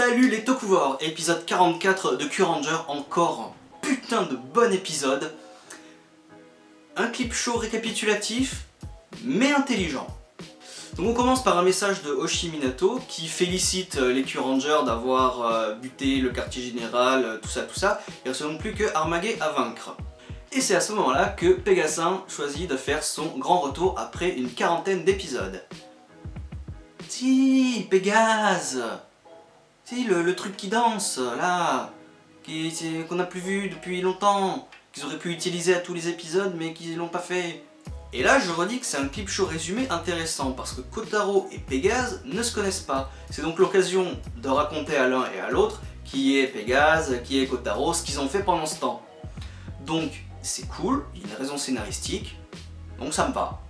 Salut les Tokuvors, épisode 44 de Kyuranger, encore un putain de bon épisode. Un clip show récapitulatif, mais intelligent. Donc on commence par un message de Oshi Minato qui félicite les Kyurangers d'avoir buté le quartier général, tout ça. Il ne reste donc plus que Armage à vaincre. Et c'est à ce moment-là que Pegasin choisit de faire son grand retour après une quarantaine d'épisodes. Si, Pégase! Si, le truc qui danse, là, qu'on n'a plus vu depuis longtemps, qu'ils auraient pu utiliser à tous les épisodes mais qu'ils l'ont pas fait. Et là je redis que c'est un clip show résumé intéressant parce que Kotaro et Pégase ne se connaissent pas. C'est donc l'occasion de raconter à l'un et à l'autre qui est Pégase, qui est Kotaro, ce qu'ils ont fait pendant ce temps. Donc c'est cool, il y a une raison scénaristique, donc ça me va.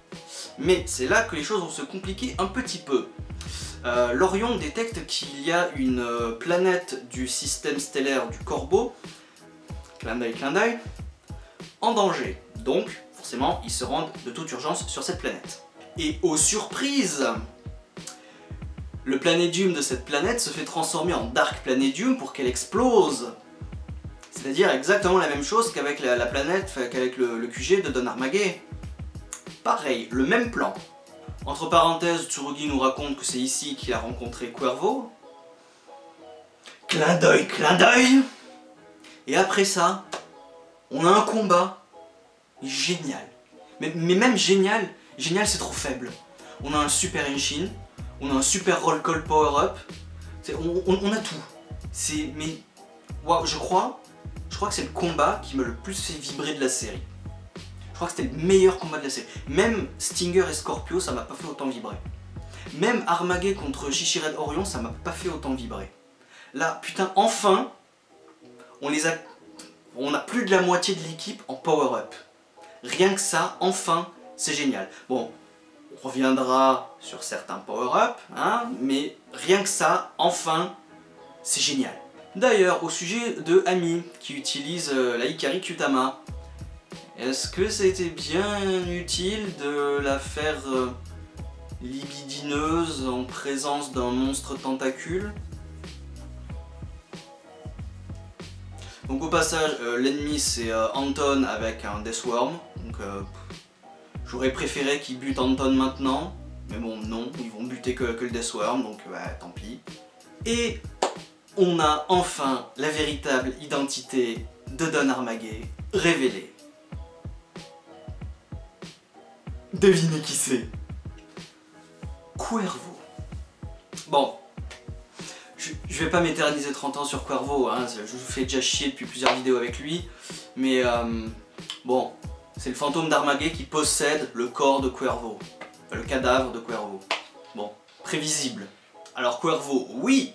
Mais c'est là que les choses vont se compliquer un petit peu. L'Orion détecte qu'il y a une planète du système stellaire du Corbeau, clin d'œil, en danger. Donc, forcément, ils se rendent de toute urgence sur cette planète. Et aux surprises, le planédium de cette planète se fait transformer en Dark Planédium pour qu'elle explose. C'est-à-dire exactement la même chose qu'avec la planète, qu'avec le QG de Don Armage. Pareil, le même plan. Entre parenthèses, Tsurugi nous raconte que c'est ici qu'il a rencontré Cuervo. Clin d'œil. Et après ça, on a un combat génial. Mais même génial c'est trop faible. On a un super Henshin, on a un super roll call power-up, on a tout. Mais wow, je crois que c'est le combat qui m'a le plus fait vibrer de la série. Je crois que c'était le meilleur combat de la série. Même Stinger et Scorpio, ça m'a pas fait autant vibrer. Même Armage contre Shishired Orion, ça m'a pas fait autant vibrer. Là, putain, enfin, on a plus de la moitié de l'équipe en power-up. Rien que ça, enfin, c'est génial. Bon, on reviendra sur certains power-up, hein, mais rien que ça, enfin, c'est génial. D'ailleurs, au sujet de Ami, qui utilise la Hikari Kyutama, est-ce que c'était bien utile de la faire libidineuse en présence d'un monstre tentacule? Donc au passage, l'ennemi c'est Anton avec un Deathworm, donc j'aurais préféré qu'ils butent Anton maintenant, mais bon non, ils vont buter que le Deathworm, donc tant pis. Et on a enfin la véritable identité de Don Armage révélée. Devinez qui c'est? Cuervo. Bon, je vais pas m'éterniser 30 ans sur Cuervo, hein, je vous fais déjà chier depuis plusieurs vidéos avec lui, mais bon, c'est le fantôme d'Armage qui possède le corps de Cuervo, le cadavre de Cuervo. Bon, prévisible. Alors Cuervo, oui,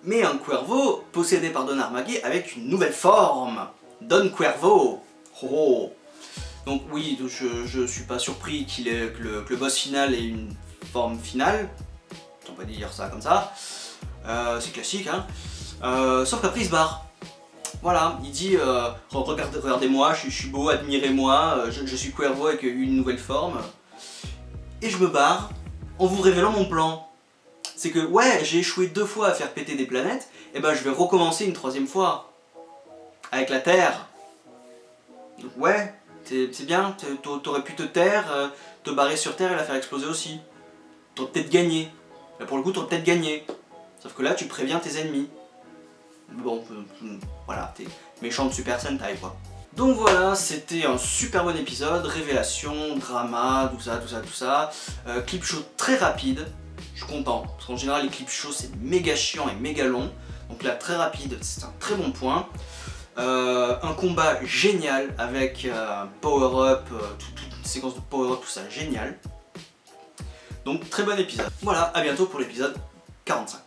mais un Cuervo possédé par Don Armage avec une nouvelle forme, Don Cuervo. Oh. Donc oui, je suis pas surpris que le boss final ait une forme finale, on peut dire ça comme ça, c'est classique, hein. Sauf qu'après il se barre. Voilà, il dit regardez-moi, je suis beau, admirez-moi, je suis Cuervo avec une nouvelle forme. Et je me barre en vous révélant mon plan. C'est que ouais, j'ai échoué 2 fois à faire péter des planètes, et ben je vais recommencer une 3e fois. Avec la Terre. Donc ouais. C'est bien, t'aurais pu te taire, te barrer sur Terre et la faire exploser aussi. T'aurais peut-être gagné. Là pour le coup, t'aurais peut-être gagné. Sauf que là, tu préviens tes ennemis. Bon, voilà, t'es méchant de Super Sentai quoi. Donc voilà, c'était un super bon épisode, révélation, drama, tout ça. Clip show très rapide, je suis content. Parce qu'en général, les clips shows c'est méga chiant et méga long. Donc là, très rapide, c'est un très bon point. Un combat génial avec power-up, toute une séquence de power-up, tout ça, génial. Donc très bon épisode. Voilà, à bientôt pour l'épisode 45.